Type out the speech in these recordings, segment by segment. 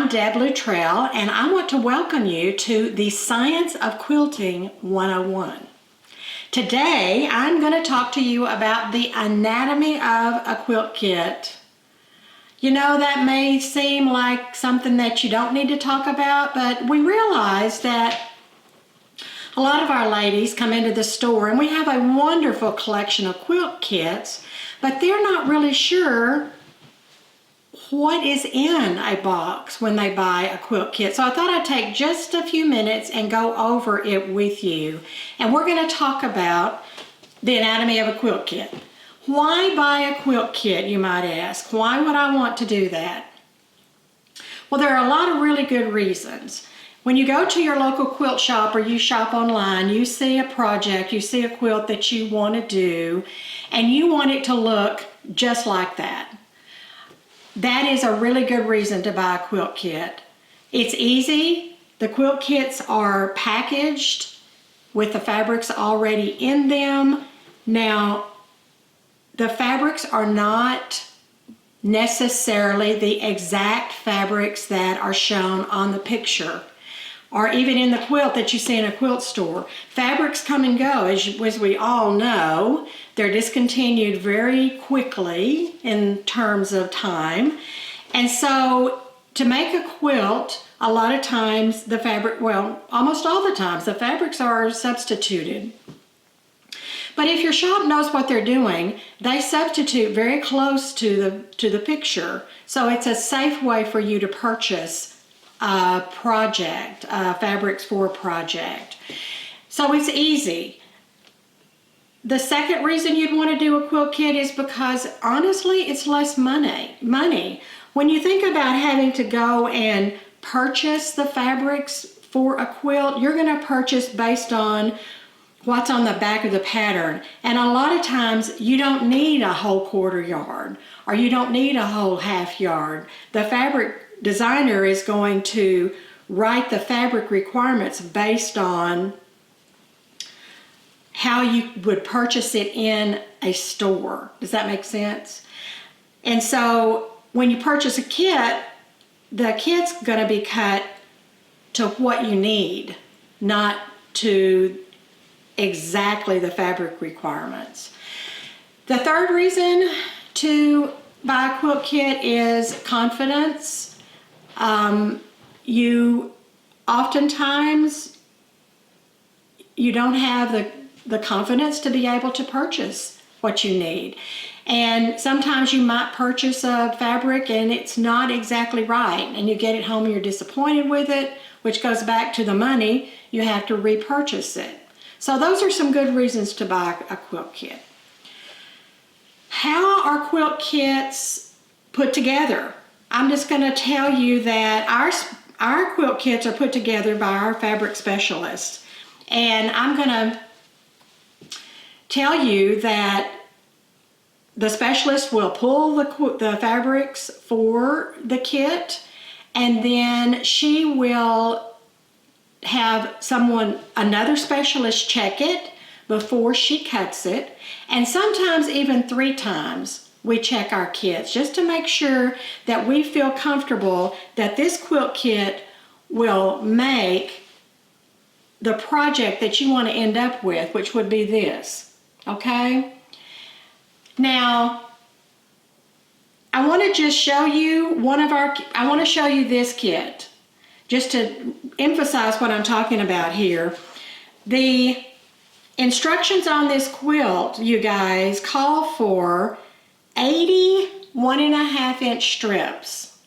Deb Luttrell, and I want to welcome you to the Science of Quilting 101. Today, I'm going to talk to you about the anatomy of a quilt kit. You know, that may seem like something that you don't need to talk about, but we realize that a lot of our ladies come into the store and we have a wonderful collection of quilt kits, but they're not really sure what is in a box when they buy a quilt kit. So I thought I'd take just a few minutes and go over it with you. And we're going to talk about the anatomy of a quilt kit. Why buy a quilt kit, you might ask? Why would I want to do that? Well, there are a lot of really good reasons. When you go to your local quilt shop or you shop online, you see a project, you see a quilt that you want to do, and you want it to look just like that. That is a really good reason to buy a quilt kit. It's easy. The quilt kits are packaged with the fabrics already in them. Now, the fabrics are not necessarily the exact fabrics that are shown on the picture or even in the quilt that you see in a quilt store. Fabrics come and go, as we all know. They're discontinued very quickly in terms of time. And so to make a quilt, a lot of times the fabric, well, almost all the times, the fabrics are substituted. But if your shop knows what they're doing, they substitute very close to the picture. So it's a safe way for you to purchase a project, fabrics for a project. So it's easy. The second reason you'd want to do a quilt kit is because honestly, it's less money. When you think about having to go and purchase the fabrics for a quilt, you're going to purchase based on what's on the back of the pattern. And a lot of times you don't need a whole quarter yard or you don't need a whole half yard. The fabric designer is going to write the fabric requirements based on how you would purchase it in a store. Does that make sense? And so when you purchase a kit, the kit's going to be cut to what you need, not to exactly the fabric requirements. The third reason to buy a quilt kit is confidence. Oftentimes you don't have the confidence to be able to purchase what you need. And sometimes you might purchase a fabric and it's not exactly right, and you get it home and you're disappointed with it, which goes back to the money. You have to repurchase it. So those are some good reasons to buy a quilt kit. How are quilt kits put together? I'm just going to tell you that our quilt kits are put together by our fabric specialists. And I'm going to tell you that the specialist will pull the fabrics for the kit, and then she will have another specialist check it before she cuts it, and sometimes even 3 times we check our kits just to make sure that we feel comfortable that this quilt kit will make the project that you want to end up with, which would be this, okay? Now, I want to just show you I want to show you this kit, just to emphasize what I'm talking about here. The instructions on this quilt, you guys, call for 80 1.5-inch strips.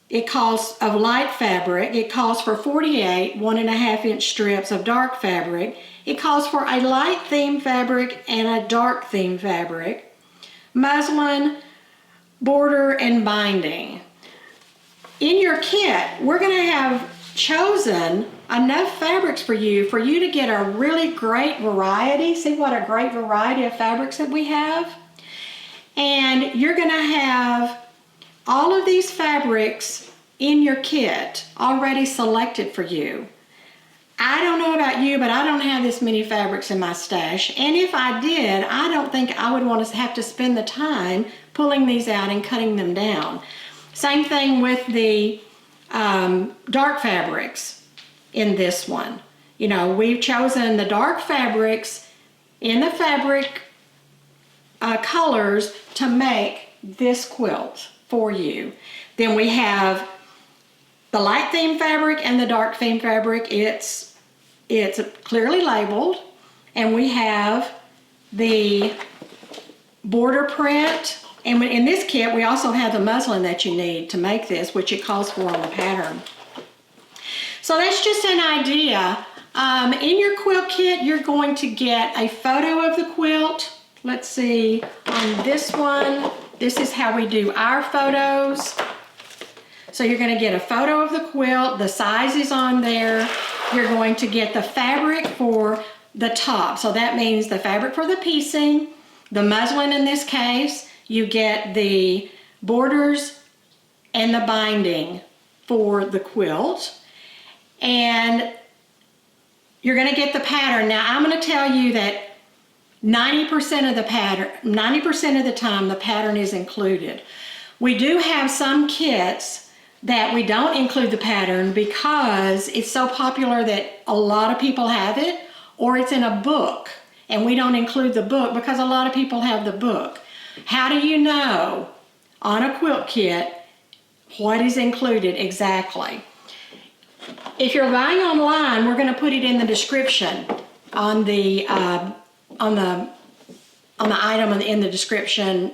It calls of light fabric. It calls for 48 1.5-inch strips of dark fabric. It calls for a light theme fabric and a dark theme fabric, muslin, border, and binding. In your kit, we're going to have chosen enough fabrics for you to get a really great variety. See what a great variety of fabrics that we have? And you're going to have all of these fabrics in your kit already selected for you. I don't know about you, but I don't have this many fabrics in my stash. And if I did, I don't think I would want to have to spend the time pulling these out and cutting them down. Same thing with the dark fabrics in this one. You know, we've chosen the dark fabrics in the fabric colors to make this quilt for you. Then we have the light theme fabric and the dark theme fabric. It's clearly labeled, and we have the border print. And in this kit, we also have the muslin that you need to make this, which it calls for on the pattern. So that's just an idea. In your quilt kit, you're going to get a photo of the quilt. Let's see, on this one, this is how we do our photos. So you're going to get a photo of the quilt, the size is on there. You're going to get the fabric for the top. So that means the fabric for the piecing, the muslin in this case. You get the borders and the binding for the quilt. And you're going to get the pattern. Now I'm going to tell you that 90% of the time the pattern is included. We do have some kits that we don't include the pattern because it's so popular that a lot of people have it, or it's in a book and we don't include the book because a lot of people have the book. How do you know on a quilt kit what is included exactly? If you're buying online, we're going to put it in the description on the item in the description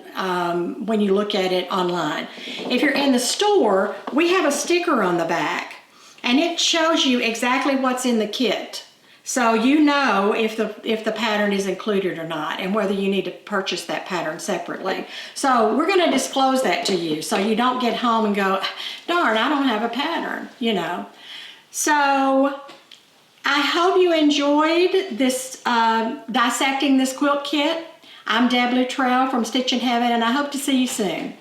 when you look at it online. If you're in the store, we have a sticker on the back and it shows you exactly what's in the kit. So you know if the pattern is included or not, and whether you need to purchase that pattern separately. So we're going to disclose that to you so you don't get home and go, darn, I don't have a pattern, you know. So I hope you enjoyed this dissecting this quilt kit. I'm Deb Luttrell from Stitchin Heaven, and I hope to see you soon.